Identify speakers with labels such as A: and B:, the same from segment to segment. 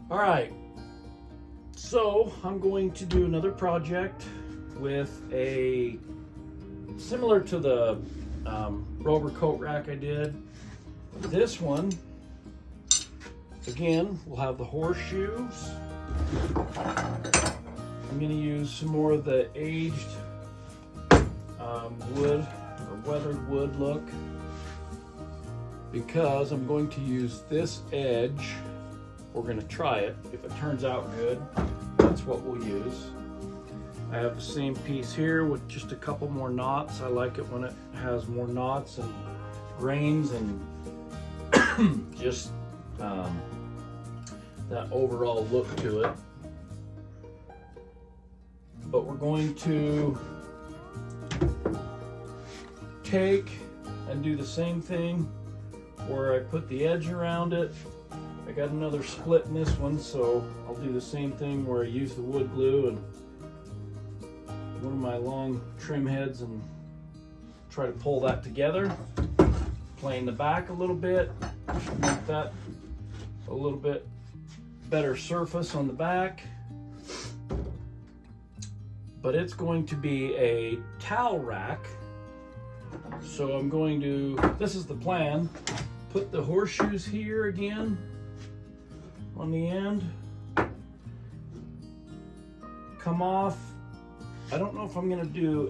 A: All right, so I'm going to do another project with a similar to the rover coat rack I did. This one, again, will have the horseshoes. I'm going to use some more of the aged wood or weathered wood look, because I'm going to use this edge. We're going to try it. If it turns out good, that's what we'll use. I have the same piece here with just a couple more knots. I like it when it has more knots and grains and just that overall look to it. But we're going to take and do the same thing where I put the edge around it. I got another split in this one, so I'll do the same thing where I use the wood glue and one of my long trim heads and try to pull that together. Plane the back a little bit, make that a little bit better surface on the back. But it's going to be a towel rack. So I'm going to, this is the plan, put the horseshoes here again on the end, come off. I don't know if I'm gonna do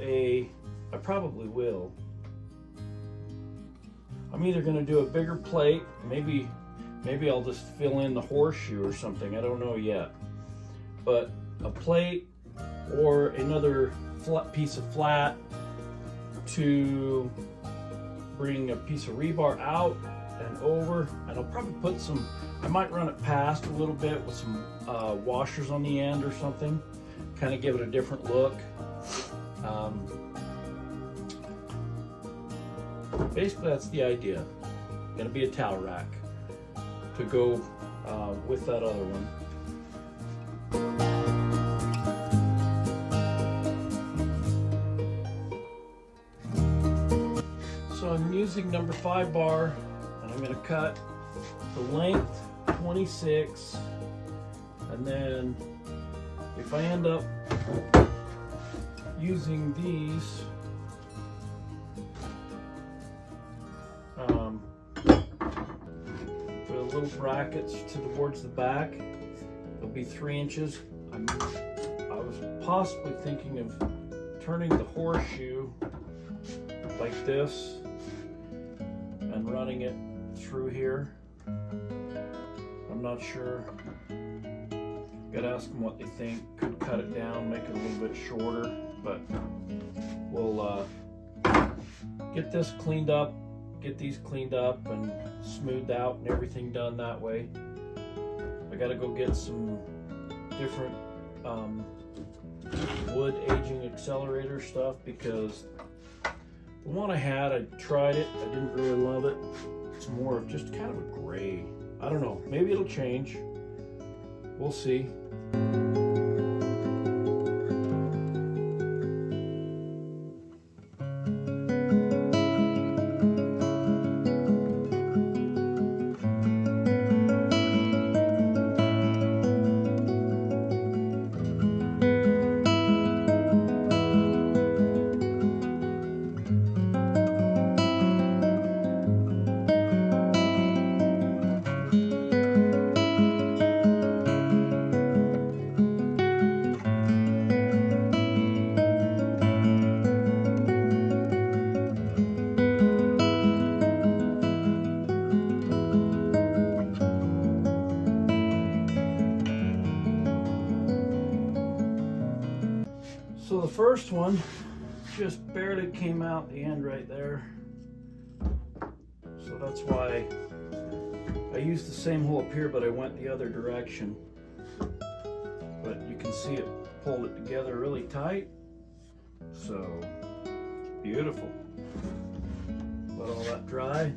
A: I probably will. I'm either gonna do a bigger plate, maybe I'll just fill in the horseshoe or something, I don't know yet. But a plate or another piece of flat to bring a piece of rebar out and over, and I'll probably put some, I might run it past a little bit with some washers on the end or something, kind of give it a different look. Basically that's the idea. Gonna be a towel rack to go with that other one. So I'm using number 5 bar, and I'm going to cut the length 26, and then if I end up using these for the little brackets towards the back, it'll be 3 inches. I was possibly thinking of turning the horseshoe like this and running it through here. I'm not sure. Gotta ask them what they think. Could cut it down, make it a little bit shorter, but we'll get this cleaned up, get these cleaned up and smoothed out and everything done that way. I gotta go get some different wood aging accelerator stuff, because the one I had, I tried it, I didn't really love it. It's more of just kind of a gray. I don't know, maybe it'll change. We'll see. So the first one just barely came out the end right there. So that's why I used the same hole up here, but I went the other direction. But you can see it pulled it together really tight. So beautiful. Let all that dry.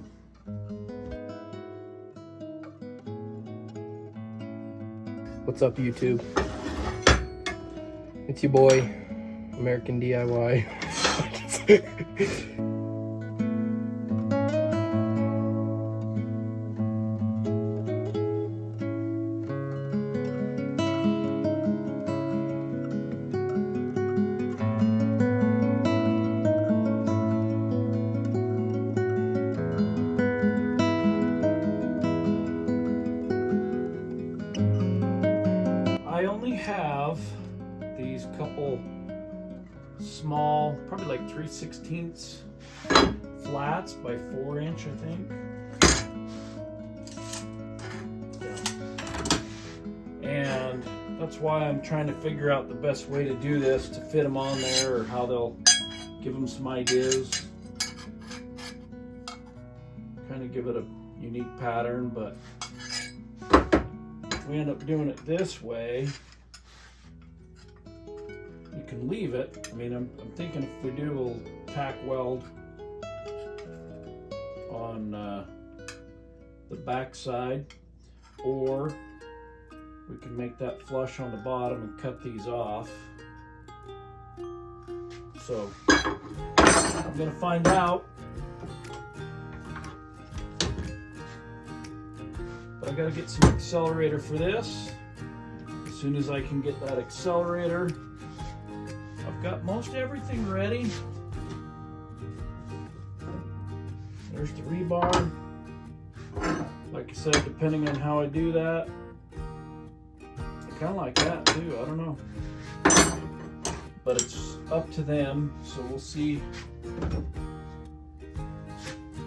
B: What's up, YouTube? It's your boy, American DIY.
A: these couple small, probably like 3/16 flats by 4 inch, I think. And that's why I'm trying to figure out the best way to do this, to fit them on there, or how they'll give them some ideas. Kind of give it a unique pattern, but if we end up doing it this way, you can leave it. I mean, I'm thinking if we do, we'll tack weld on the back side, or we can make that flush on the bottom and cut these off. So I'm gonna find out. But I gotta get some accelerator for this. As soon as I can get that accelerator, I've got most everything ready. There's the rebar. Like I said, depending on how I do that, I kind of like that too. I don't know. But it's up to them, so we'll see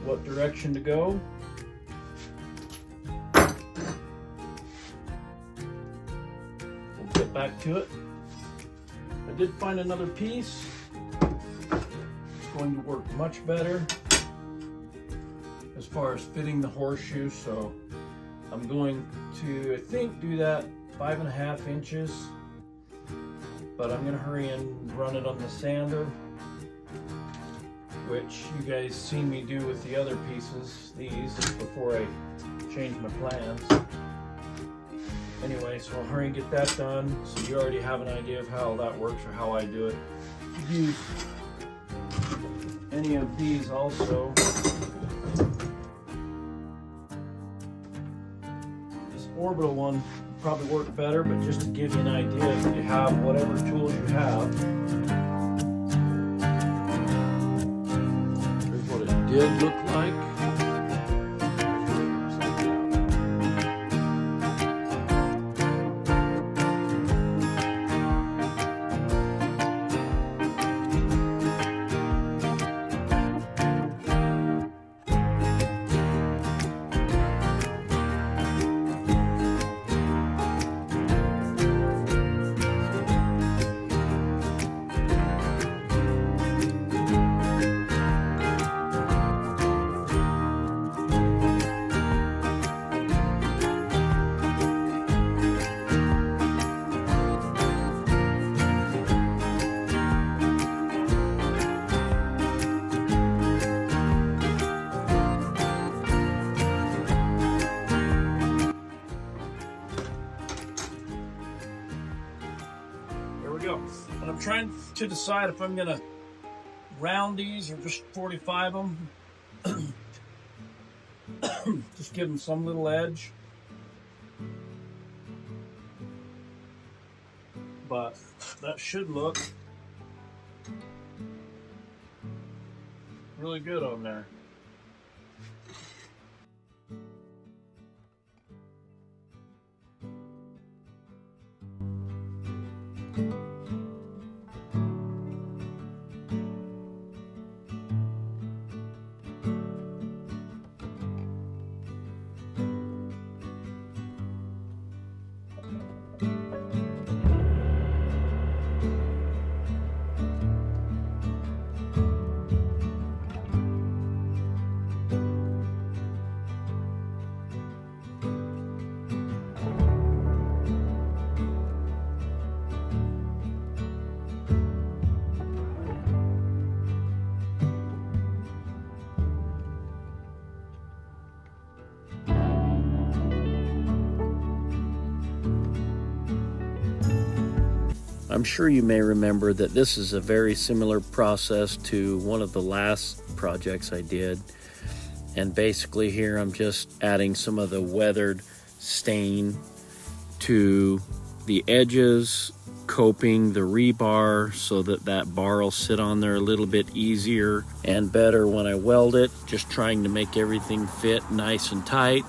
A: what direction to go. We'll get back to it. I did find another piece. It's going to work much better as far as fitting the horseshoe, so I'm going to, I think, do that 5.5 inches, but I'm gonna hurry and run it on the sander, which you guys seen me do with the other pieces, these, before I change my plans. Anyway, so I'll hurry and get that done, so you already have an idea of how that works, or how I do it. Use any of these also. This orbital one would probably work better, but just to give you an idea, if you have whatever tools you have. Here's what it did look like. And I'm trying to decide if I'm gonna round these or just 45 them. Just give them some little edge. But that should look really good on there.
C: I'm sure you may remember that this is a very similar process to one of the last projects I did. And basically here I'm just adding some of the weathered stain to the edges, coping the rebar so that that bar will sit on there a little bit easier and better when I weld it. Just trying to make everything fit nice and tight.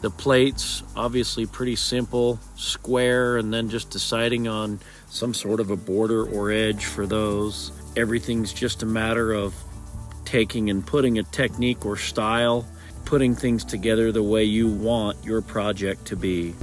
C: The plates, obviously pretty simple, square, and then just deciding on some sort of a border or edge for those. Everything's just a matter of taking and putting a technique or style, putting things together the way you want your project to be.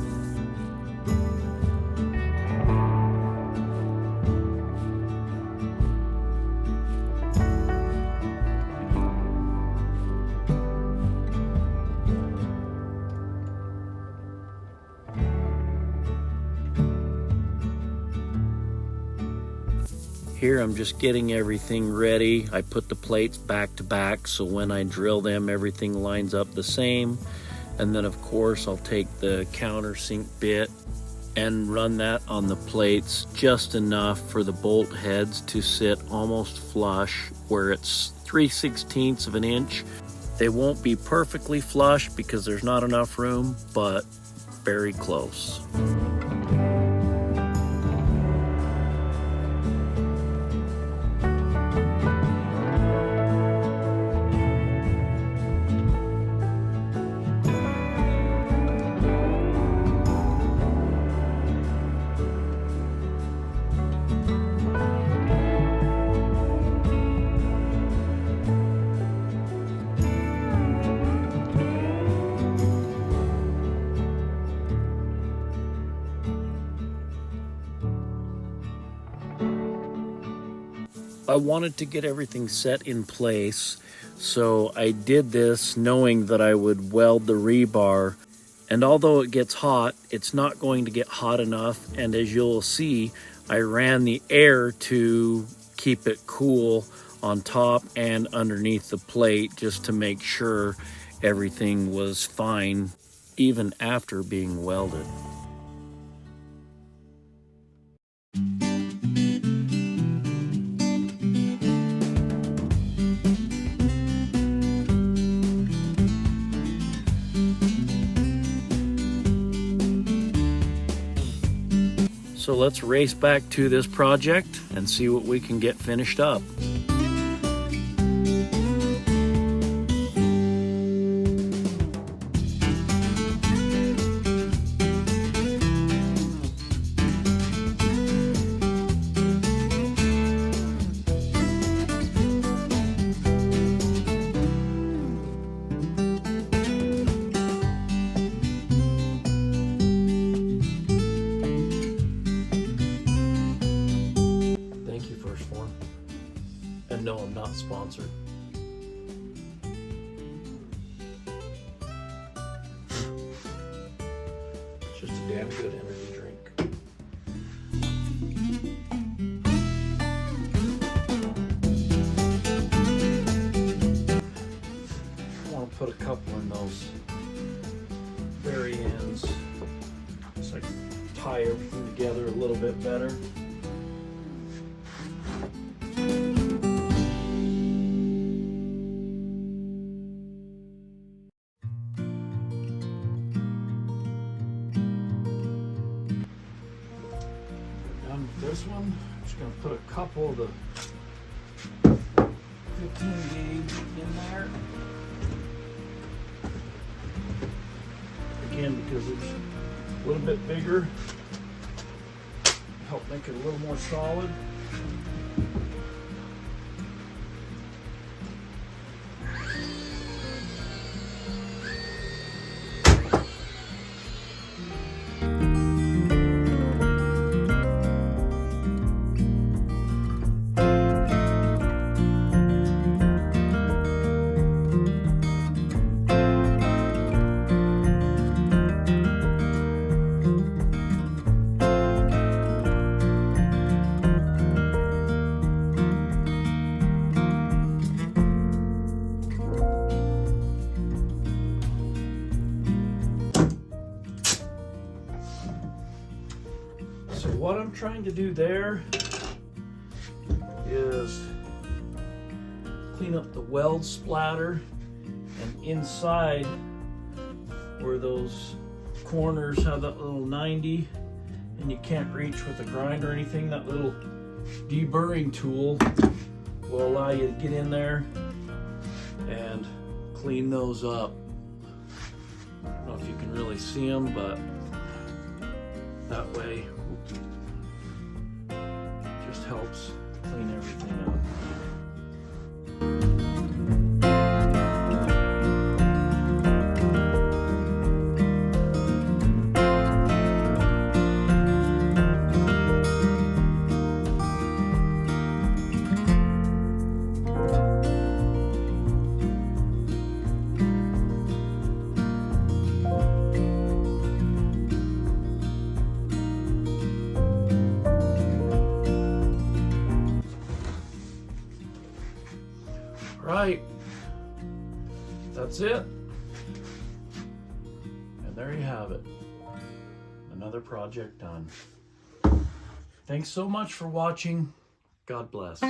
C: Here I'm just getting everything ready. I put the plates back to back so when I drill them everything lines up the same. And then of course I'll take the countersink bit and run that on the plates just enough for the bolt heads to sit almost flush where it's 3/16 of an inch. They won't be perfectly flush because there's not enough room, but very close. I wanted to get everything set in place, so I did this knowing that I would weld the rebar. And although it gets hot, it's not going to get hot enough. And as you'll see, I ran the air to keep it cool on top and underneath the plate just to make sure everything was fine, even after being welded. So let's race back to this project and see what we can get finished up. And no, I'm not sponsored. It's just a damn good energy drink. I want to put a couple in those very ends, so I can tie everything together a little bit better. This one, I'm just going to put a couple of the 15 gauge in there. Again, because it's a little bit bigger, help make it a little more solid. So what I'm trying to do there is clean up the weld splatter, and inside where those corners have that little 90 and you can't reach with a grind or anything, that little deburring tool will allow you to get in there and clean those up.
A: I don't know if you can really see them, but that way just helps clean everything up. Right, that's it. And there you have it. Another project done. Thanks so much for watching. God bless.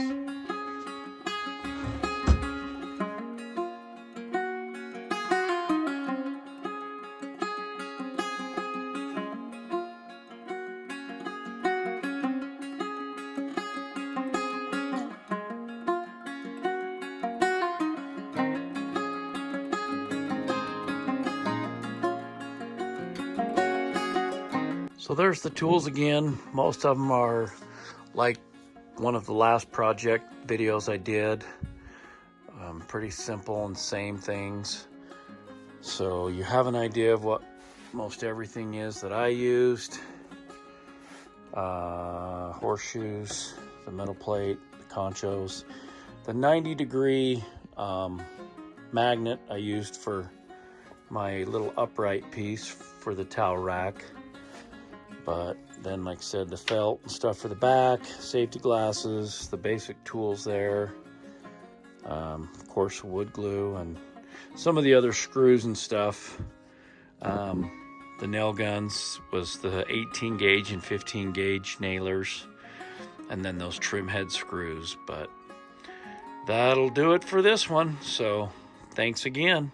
A: So there's the tools again. Most of them are like one of the last project videos I did. Pretty simple and same things. So you have an idea of what most everything is that I used. Horseshoes, the metal plate, the conchos, the 90-degree magnet I used for my little upright piece for the towel rack. But then, like I said, the felt and stuff for the back, safety glasses, the basic tools there, of course wood glue, and some of the other screws and stuff. The nail guns was the 18 gauge and 15 gauge nailers, and then those trim head screws. But that'll do it for this one, so thanks again.